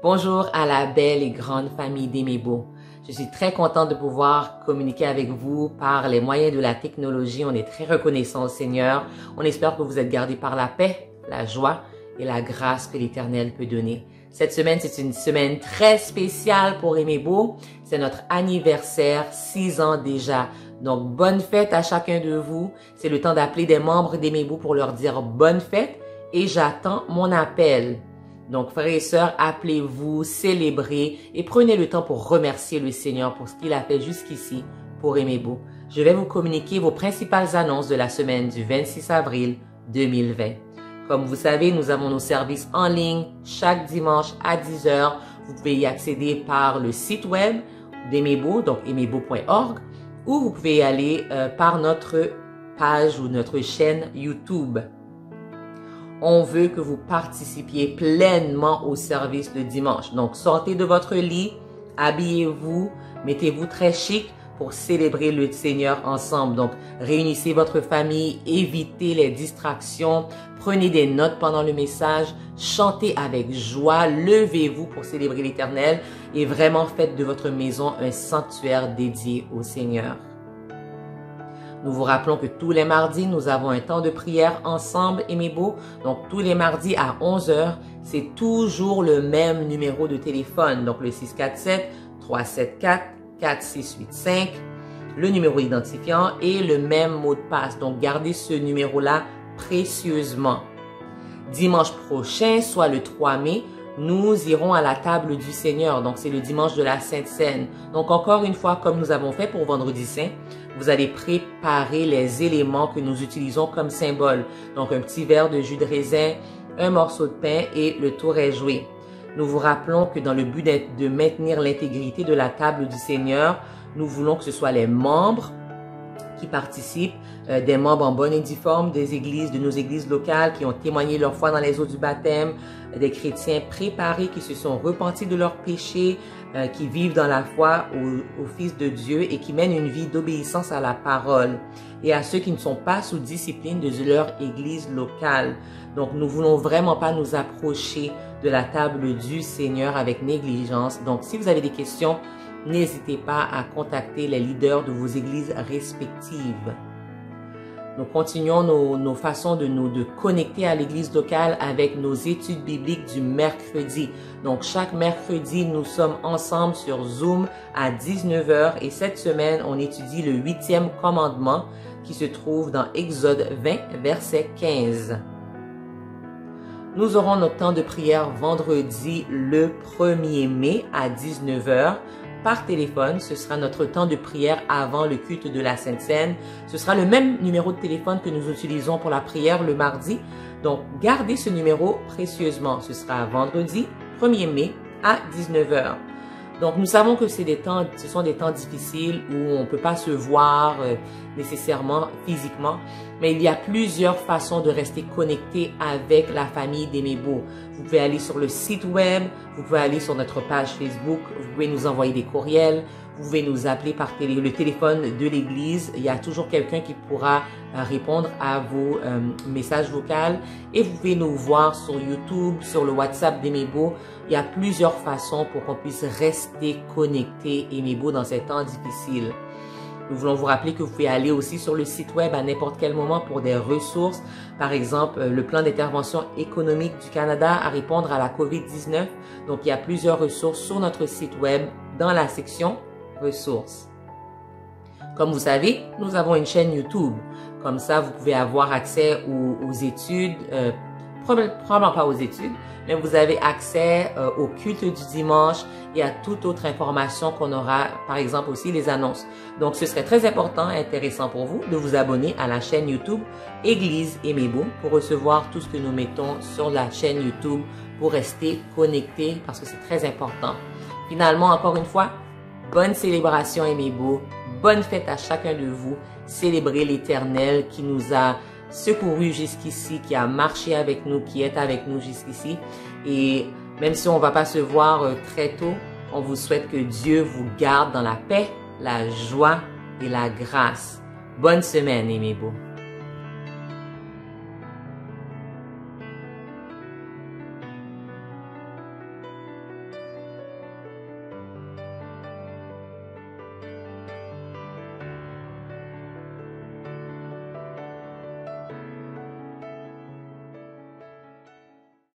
Bonjour à la belle et grande famille d'Aimez-Beau. Je suis très contente de pouvoir communiquer avec vous par les moyens de la technologie. On est très reconnaissant au Seigneur. On espère que vous êtes gardés par la paix, la joie et la grâce que l'Éternel peut donner. Cette semaine, c'est une semaine très spéciale pour Aimez-Beau. C'est notre anniversaire, 6 ans déjà. Donc, bonne fête à chacun de vous. C'est le temps d'appeler des membres d'Aimez-Beau pour leur dire bonne fête et j'attends mon appel. Donc, frères et sœurs, appelez-vous, célébrez et prenez le temps pour remercier le Seigneur pour ce qu'il a fait jusqu'ici pour Aimez-Beau. Je vais vous communiquer vos principales annonces de la semaine du 26 avril 2020. Comme vous savez, nous avons nos services en ligne chaque dimanche à 10 h. Vous pouvez y accéder par le site web d'Aimez-Beau, donc aimez-beau.org, ou vous pouvez y aller par notre page ou notre chaîne YouTube. On veut que vous participiez pleinement au service le dimanche. Donc, sortez de votre lit, habillez-vous, mettez-vous très chic pour célébrer le Seigneur ensemble. Donc, réunissez votre famille, évitez les distractions, prenez des notes pendant le message, chantez avec joie, levez-vous pour célébrer l'Éternel et vraiment faites de votre maison un sanctuaire dédié au Seigneur. Nous vous rappelons que tous les mardis, nous avons un temps de prière ensemble, Aimez-Beau. Donc, tous les mardis à 11 h, c'est toujours le même numéro de téléphone. Donc, le 647-374-4685, le numéro identifiant et le même mot de passe. Donc, gardez ce numéro-là précieusement. Dimanche prochain, soit le 3 mai, nous irons à la table du Seigneur. Donc, c'est le dimanche de la Sainte Seine. Donc, encore une fois, comme nous avons fait pour Vendredi Saint, vous allez préparer les éléments que nous utilisons comme symbole. Donc, un petit verre de jus de raisin, un morceau de pain et le tour est joué. Nous vous rappelons que dans le but de maintenir l'intégrité de la table du Seigneur, nous voulons que ce soit les membres qui participent, des membres en bonne et due forme des églises, de nos églises locales qui ont témoigné leur foi dans les eaux du baptême, des chrétiens préparés qui se sont repentis de leurs péchés, qui vivent dans la foi au Fils de Dieu et qui mènent une vie d'obéissance à la parole, et à ceux qui ne sont pas sous discipline de leur église locale. Donc, nous voulons vraiment pas nous approcher de la table du Seigneur avec négligence. Donc, si vous avez des questions, n'hésitez pas à contacter les leaders de vos églises respectives. Nous continuons nos façons de connecter à l'église locale avec nos études bibliques du mercredi. Donc, chaque mercredi, nous sommes ensemble sur Zoom à 19 h et cette semaine, on étudie le 8e commandement qui se trouve dans Exode 20, verset 15. Nous aurons notre temps de prière vendredi le 1er mai à 19 h. Par téléphone, ce sera notre temps de prière avant le culte de la Sainte Seine. Ce sera le même numéro de téléphone que nous utilisons pour la prière le mardi. Donc, gardez ce numéro précieusement. Ce sera vendredi 1er mai à 19 h. Donc, nous savons que ce sont des temps difficiles où on ne peut pas se voir nécessairement physiquement, mais il y a plusieurs façons de rester connecté avec la famille d'Aimez-Beau. Vous pouvez aller sur le site web, vous pouvez aller sur notre page Facebook, vous pouvez nous envoyer des courriels, vous pouvez nous appeler par le téléphone de l'église. Il y a toujours quelqu'un qui pourra répondre à vos messages vocaux et vous pouvez nous voir sur YouTube, sur le WhatsApp d'Aimez-Beau. Il y a plusieurs façons pour qu'on puisse rester connecté Aimez-Beau dans ces temps difficiles. Nous voulons vous rappeler que vous pouvez aller aussi sur le site web à n'importe quel moment pour des ressources. Par exemple, le plan d'intervention économique du Canada à répondre à la COVID-19. Donc, il y a plusieurs ressources sur notre site web dans la section ressources. Comme vous savez, nous avons une chaîne YouTube. Comme ça, vous pouvez avoir accès aux études, probablement pas aux études, mais vous avez accès au culte du dimanche et à toute autre information qu'on aura, par exemple aussi les annonces. Donc, ce serait très important et intéressant pour vous de vous abonner à la chaîne YouTube Église Aimez-Beau pour recevoir tout ce que nous mettons sur la chaîne YouTube pour rester connecté parce que c'est très important. Finalement, encore une fois, bonne célébration Aimez-Beau, bonne fête à chacun de vous, célébrez l'Éternel qui nous a secouru jusqu'ici, qui a marché avec nous, qui est avec nous jusqu'ici. Et même si on ne va pas se voir très tôt, on vous souhaite que Dieu vous garde dans la paix, la joie et la grâce. Bonne semaine, Aimez-Beau.